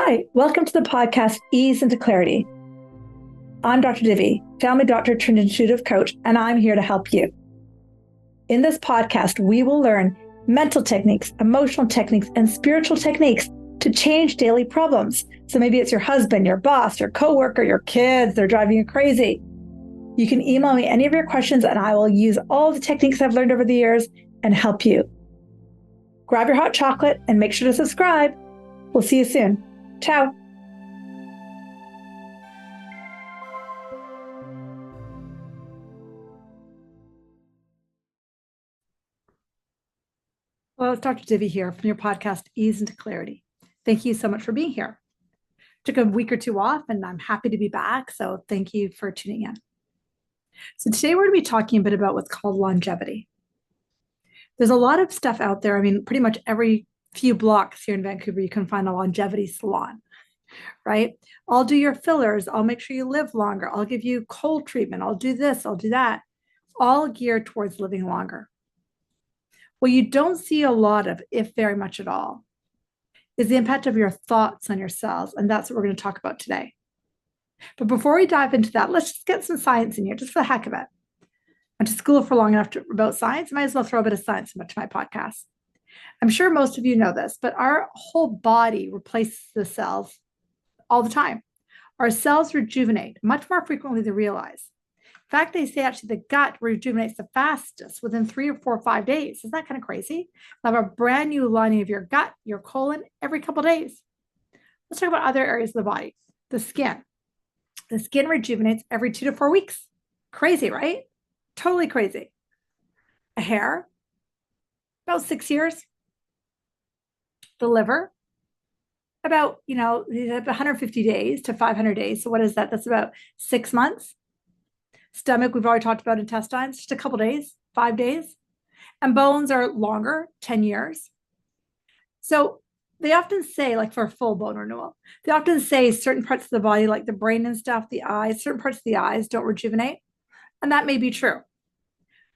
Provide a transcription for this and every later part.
Hi, welcome to the podcast Ease into Clarity. I'm Dr. Divi, family doctor turned intuitive coach, and I'm here to help you. In this podcast, we will learn mental techniques, emotional techniques, and spiritual techniques to change daily problems. So maybe it's your husband, your boss, your coworker, your kids, they're driving you crazy. You can email me any of your questions and I will use all the techniques I've learned over the years and help you. Grab your hot chocolate and make sure to subscribe. We'll see you soon. Ciao. Well, it's Dr. Divi here from your podcast, Ease into Clarity. Thank you so much for being here. Took a week or two off and I'm happy to be back. So thank you for tuning in. So today we're going to be talking a bit about what's called longevity. There's a lot of stuff out there. I mean, pretty much every few blocks here in Vancouver, you can find a longevity salon, right? I'll do your fillers. I'll make sure you live longer. I'll give you cold treatment. I'll do this. I'll do that. All geared towards living longer. What you don't see a lot of, if very much at all, is the impact of your thoughts on your cells. And that's what we're going to talk about today. But before we dive into that, let's just get some science in here, just for the heck of it. I went to school for long enough about science. I might as well throw a bit of science into my podcast. I'm sure most of you know this, but our whole body replaces the cells all the time. Our cells rejuvenate much more frequently than we realize. In fact, they say actually the gut rejuvenates the fastest within 3 or 4 or 5 days. Isn't that kind of crazy? You have a brand new lining of your gut, your colon, every couple of days. Let's talk about other areas of the body. The skin. The skin rejuvenates every 2 to 4 weeks. Crazy, right? Totally crazy. A hair, about 6 years. The liver, about 150 days to 500 days. So what is that? That's about 6 months. Stomach, we've already talked about. Intestines, just a couple days, 5 days. And bones are longer, 10 years. So they often say, like for a full bone renewal, they often say certain parts of the body, like the brain and stuff, the eyes, certain parts of the eyes don't rejuvenate. And that may be true.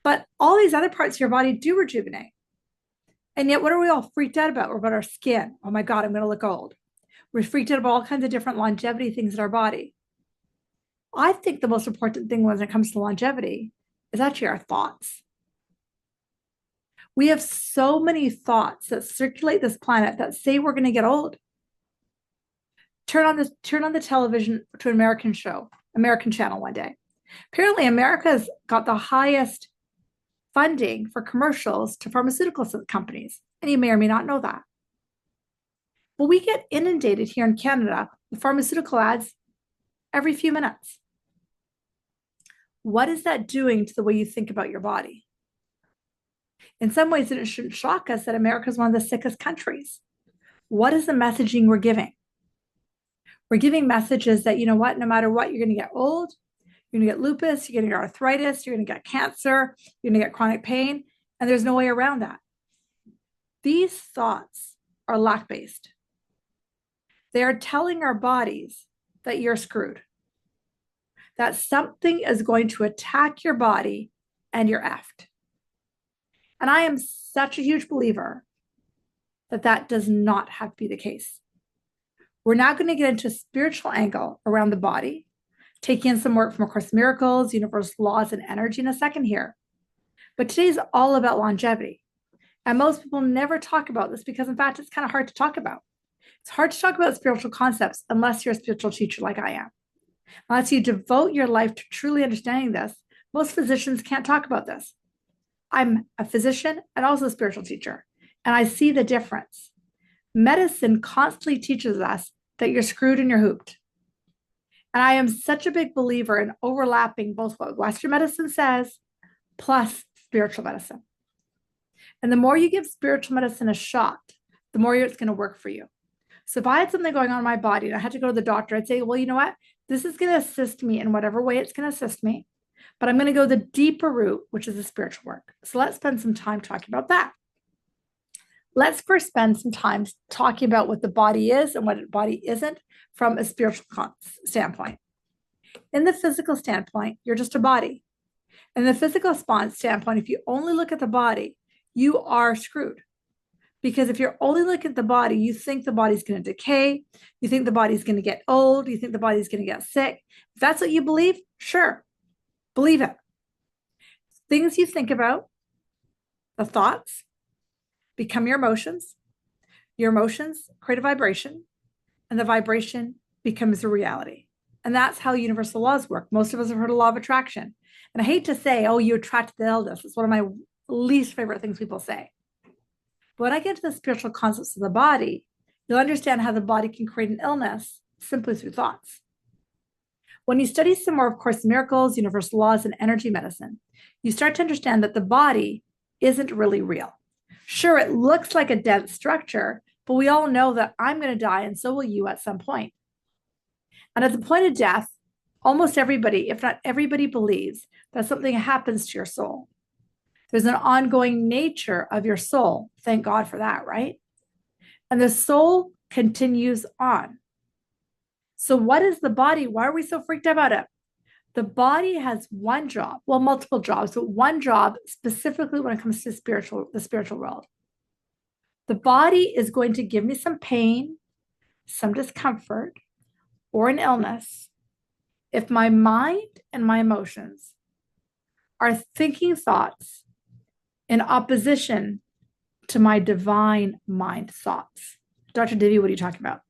But all these other parts of your body do rejuvenate. And yet, what are we all freaked out about? We're about our skin. Oh my God, I'm going to look old. We're freaked out about all kinds of different longevity things in our body. I think the most important thing when it comes to longevity is actually our thoughts. We have so many thoughts that circulate this planet that say we're going to get old. Turn on the television to an American channel one day. Apparently, America's got the highest funding for commercials to pharmaceutical companies, and you may or may not know that. Well, we get inundated here in Canada with pharmaceutical ads every few minutes. What is that doing to the way you think about your body? In some ways, it shouldn't shock us that America is one of the sickest countries. What is the messaging we're giving? We're giving messages that, you know what, no matter what, you're going to get old, you're going to get lupus, you're going to get arthritis, you're going to get cancer, you're going to get chronic pain, and there's no way around that. These thoughts are lack-based. They are telling our bodies that you're screwed, that something is going to attack your body and you're effed. And I am such a huge believer that that does not have to be the case. We're now going to get into a spiritual angle around the body, taking in some work from A Course in Miracles, universal laws, and energy in a second here. But today's all about longevity. And most people never talk about this because, in fact, it's kind of hard to talk about. It's hard to talk about spiritual concepts unless you're a spiritual teacher like I am. Unless you devote your life to truly understanding this, most physicians can't talk about this. I'm a physician and also a spiritual teacher, and I see the difference. Medicine constantly teaches us that you're screwed and you're hooped. And I am such a big believer in overlapping both what Western medicine says plus spiritual medicine. And the more you give spiritual medicine a shot, the more it's going to work for you. So if I had something going on in my body and I had to go to the doctor, I'd say, well, you know what? This is going to assist me in whatever way it's going to assist me. But I'm going to go the deeper route, which is the spiritual work. So let's spend some time talking about that. Let's first spend some time talking about what the body is and what the body isn't from a spiritual standpoint. In the physical standpoint, you're just a body. In the physical standpoint, if you only look at the body, you are screwed. Because if you're only looking at the body, you think the body's going to decay. You think the body's going to get old. You think the body's going to get sick. If that's what you believe, sure, believe it. Things you think about, the thoughts, become your emotions. Your emotions create a vibration, and the vibration becomes a reality. And that's how universal laws work. Most of us have heard of law of attraction. And I hate to say, oh, you attract the illness. It's one of my least favorite things people say. But when I get to the spiritual concepts of the body, you'll understand how the body can create an illness simply through thoughts. When you study some more of Course in Miracles, universal laws, and energy medicine, you start to understand that the body isn't really real. Sure, it looks like a dense structure, but we all know that I'm going to die and so will you at some point. And at the point of death, almost everybody, if not everybody, believes that something happens to your soul. There's an ongoing nature of your soul. Thank God for that, right? And the soul continues on. So what is the body? Why are we so freaked out about it? The body has one job, well, multiple jobs, but one job specifically when it comes to the spiritual world. The body is going to give me some pain, some discomfort, or an illness if my mind and my emotions are thinking thoughts in opposition to my divine mind thoughts. Dr. Divi, what are you talking about?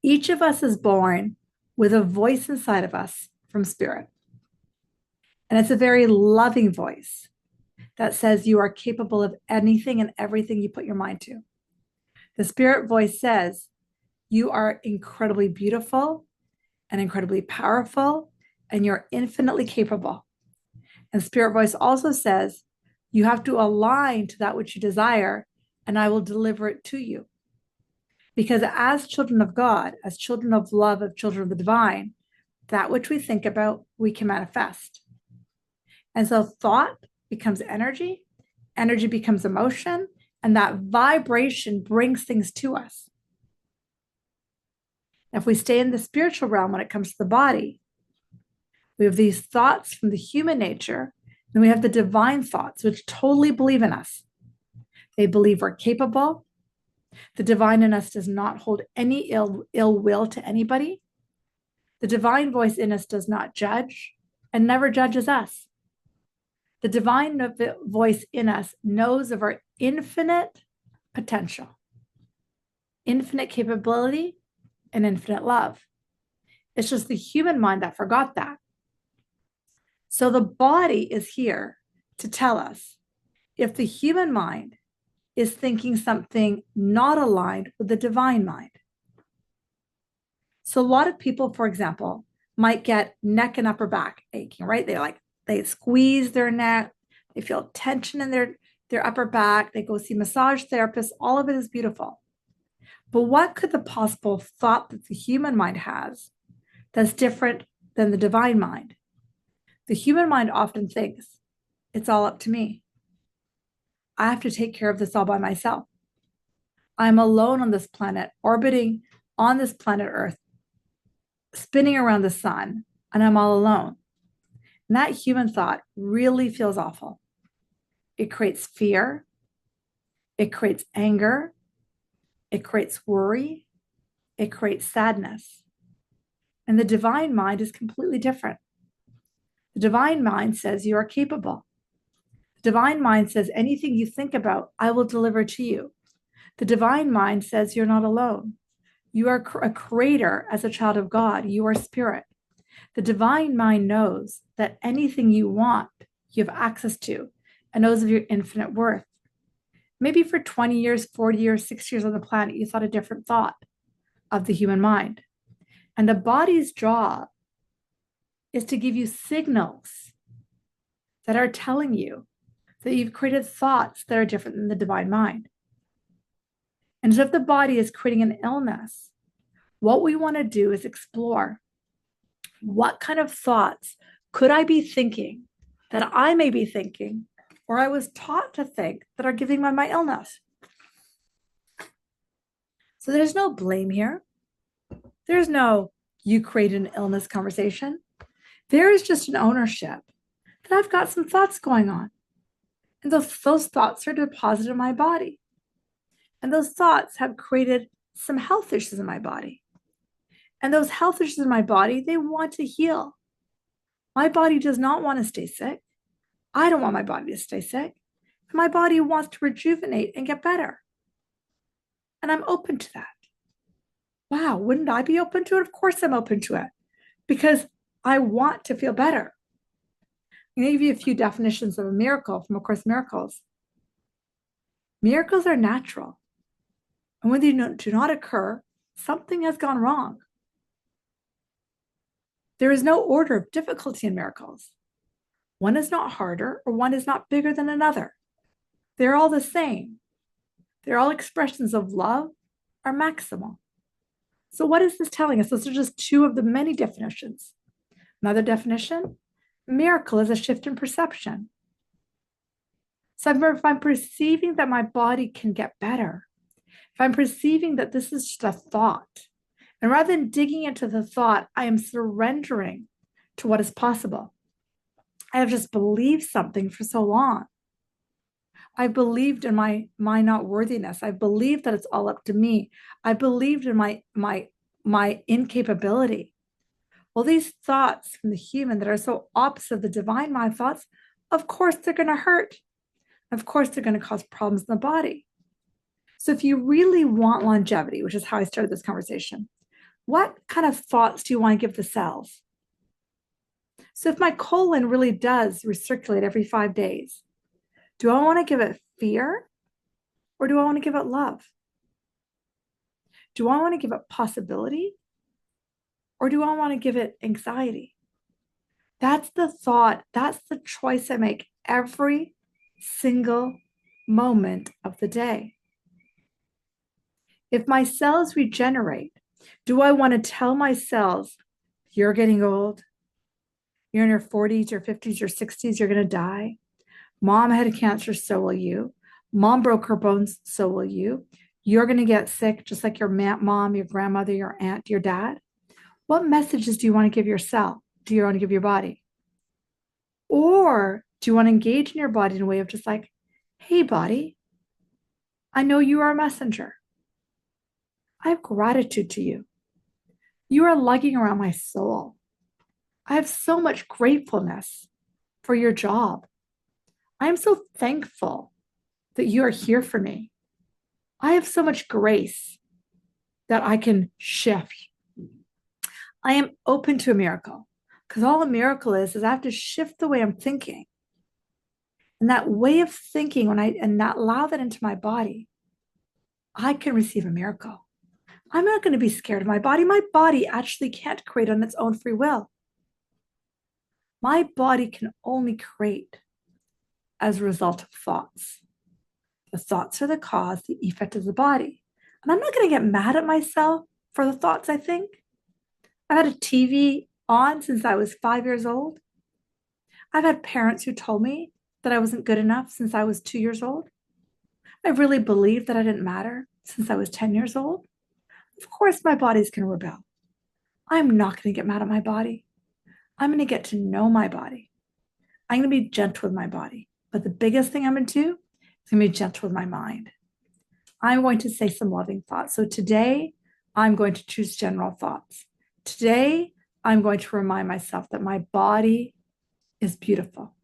Each of us is born with a voice inside of us from spirit. And it's a very loving voice that says you are capable of anything and everything you put your mind to. The spirit voice says you are incredibly beautiful and incredibly powerful, and you're infinitely capable. And spirit voice also says you have to align to that which you desire, and I will deliver it to you. Because as children of God, as children of love, of children of the divine, that which we think about, we can manifest. And so thought becomes energy, energy becomes emotion, and that vibration brings things to us. If we stay in the spiritual realm when it comes to the body, we have these thoughts from the human nature, and we have the divine thoughts, which totally believe in us. They believe we're capable. The divine in us does not hold any ill will to anybody. The divine voice in us does not judge and never judges us. The divine voice in us knows of our infinite potential, infinite capability, and infinite love. It's just the human mind that forgot that. So the body is here to tell us if the human mind is thinking something not aligned with the divine mind. So a lot of people, for example, might get neck and upper back aching, right? They squeeze their neck, they feel tension in their upper back, they go see massage therapists, all of it is beautiful. But what could the possible thought that the human mind has that's different than the divine mind? The human mind often thinks, it's all up to me. I have to take care of this all by myself. I'm alone on this planet, orbiting on this planet Earth, spinning around the sun, and I'm all alone. And that human thought really feels awful. It creates fear. It creates anger. It creates worry. It creates sadness. And the divine mind is completely different. The divine mind says you are capable. The divine mind says anything you think about, I will deliver to you. The divine mind says you're not alone. You are a creator as a child of God. You are spirit. The divine mind knows that anything you want, you have access to, and knows of your infinite worth. Maybe for 20 years, 40 years, 6 years on the planet, you thought a different thought of the human mind. And the body's job is to give you signals that are telling you that you've created thoughts that are different than the divine mind. And so if the body is creating an illness, what we want to do is explore what kind of thoughts could I be thinking that I may be thinking, or I was taught to think, that are giving me my illness. So there's no blame here. There's no you created an illness conversation. There is just an ownership that I've got some thoughts going on. And those thoughts are deposited in my body. And those thoughts have created some health issues in my body. And those health issues in my body, they want to heal. My body does not want to stay sick. I don't want my body to stay sick. My body wants to rejuvenate and get better. And I'm open to that. Wow, wouldn't I be open to it? Of course I'm open to it because I want to feel better. I'm going to give you a few definitions of a miracle from A Course in Miracles. Miracles are natural. And when they do not occur, something has gone wrong. There is no order of difficulty in miracles. One is not harder or one is not bigger than another. They're all the same. They're all expressions of love are maximal. So what is this telling us? Those are just two of the many definitions. Another definition, miracle is a shift in perception. So if I'm perceiving that my body can get better, if I'm perceiving that this is just a thought, and rather than digging into the thought, I am surrendering to what is possible. I have just believed something for so long. I believed in my not worthiness. I believed that it's all up to me. I believed in my incapability. Well, these thoughts from the human that are so opposite of the divine mind thoughts, of course, they're going to hurt. Of course, they're going to cause problems in the body. So if you really want longevity, which is how I started this conversation, what kind of thoughts do you want to give the cells? So if my colon really does recirculate every 5 days, do I want to give it fear or do I want to give it love? Do I want to give it possibility or do I want to give it anxiety? That's the thought. That's the choice I make every single moment of the day. If my cells regenerate, do I want to tell my cells, you're getting old, you're in your 40s, your 50s, your 60s, you're going to die? Mom had a cancer, so will you. Mom broke her bones, so will you. You're going to get sick just like your mom, your grandmother, your aunt, your dad. What messages do you want to give yourself? Do you want to give your body? Or do you want to engage in your body in a way of just like, hey, body, I know you are a messenger. I have gratitude to you. You are lugging around my soul. I have so much gratefulness for your job. I am so thankful that you are here for me. I have so much grace that I can shift. I am open to a miracle because all a miracle is I have to shift the way I'm thinking. And that way of thinking, and not allow that into my body, I can receive a miracle. I'm not going to be scared of my body. My body actually can't create on its own free will. My body can only create as a result of thoughts. The thoughts are the cause, the effect is the body. And I'm not going to get mad at myself for the thoughts I think. I've had a TV on since I was 5 years old. I've had parents who told me that I wasn't good enough since I was 2 years old. I really believed that I didn't matter since I was 10 years old. Of course, my body's going to rebel. I'm not going to get mad at my body. I'm going to get to know my body. I'm going to be gentle with my body. But the biggest thing I'm going to do is going to be gentle with my mind. I'm going to say some loving thoughts. So today, I'm going to choose general thoughts. Today, I'm going to remind myself that my body is beautiful.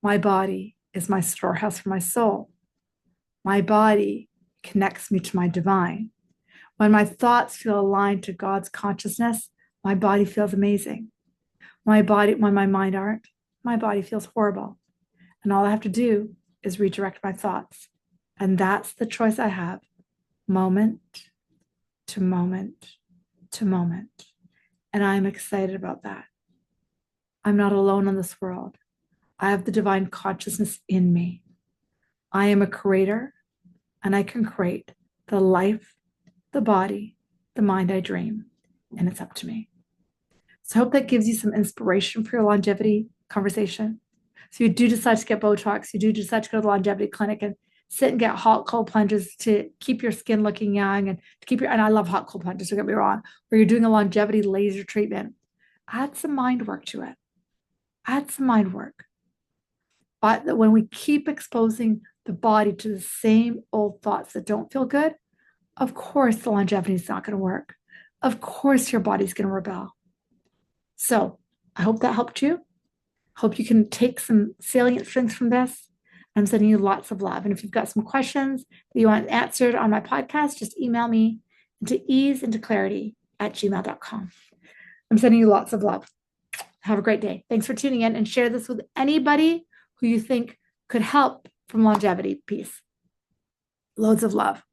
My body is my storehouse for my soul. My body connects me to my divine. When my thoughts feel aligned to God's consciousness, my body feels amazing. When my mind aren't, my body feels horrible. And all I have to do is redirect my thoughts. And that's the choice I have, moment to moment to moment. And I'm excited about that. I'm not alone in this world. I have the divine consciousness in me. I am a creator, and I can create the life, the body, the mind I dream, and it's up to me. So I hope that gives you some inspiration for your longevity conversation. So you do decide to get Botox, you do decide to go to the longevity clinic and sit and get hot, cold plunges to keep your skin looking young and to keep and I love hot, cold plunges, don't get me wrong, or you're doing a longevity laser treatment, add some mind work to it. Add some mind work. But when we keep exposing the body to the same old thoughts that don't feel good, of course the longevity is not going to work. Of course your body's going to rebel. So I hope that helped you. Hope you can take some salient strengths from this. I'm sending you lots of love. And if you've got some questions that you want answered on my podcast, just email me into easeintoclarity@gmail.com. I'm sending you lots of love. Have a great day. Thanks for tuning in, and share this with anybody who you think could help from longevity. Peace. Loads of love.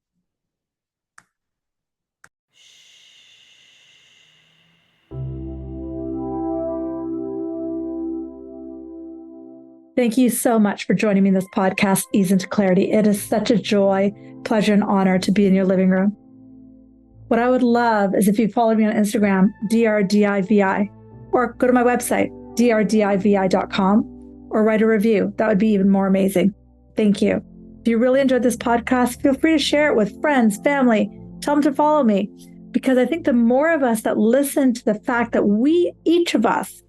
Thank you so much for joining me in this podcast, Ease into Clarity. It is such a joy, pleasure, and honor to be in your living room. What I would love is if you follow me on Instagram, DRDIVI, or go to my website, drdivi.com, or write a review. That would be even more amazing. Thank you. If you really enjoyed this podcast, feel free to share it with friends, family. Tell them to follow me, because I think the more of us that listen to the fact that each of us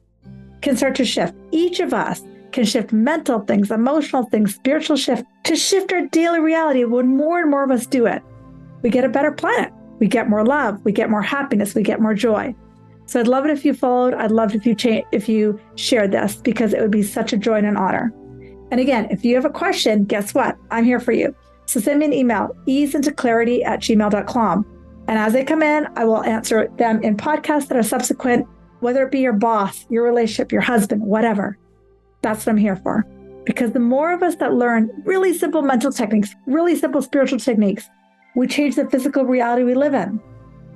can start to shift, each of us can shift mental things, emotional things, spiritual shift, to shift our daily reality. When more and more of us do it, we get a better planet. We get more love. We get more happiness. We get more joy. So I'd love it if you followed. I'd love it if you shared this, because it would be such a joy and an honor. And again, if you have a question, guess what? I'm here for you. So send me an email, easeintoclarity@gmail.com. And as they come in, I will answer them in podcasts that are subsequent, whether it be your boss, your relationship, your husband, whatever. That's what I'm here for. Because the more of us that learn really simple mental techniques, really simple spiritual techniques, we change the physical reality we live in.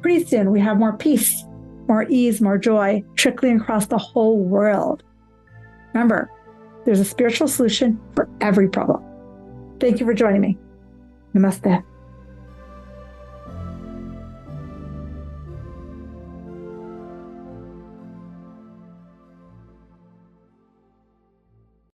Pretty soon we have more peace, more ease, more joy trickling across the whole world. Remember, there's a spiritual solution for every problem. Thank you for joining me. Namaste.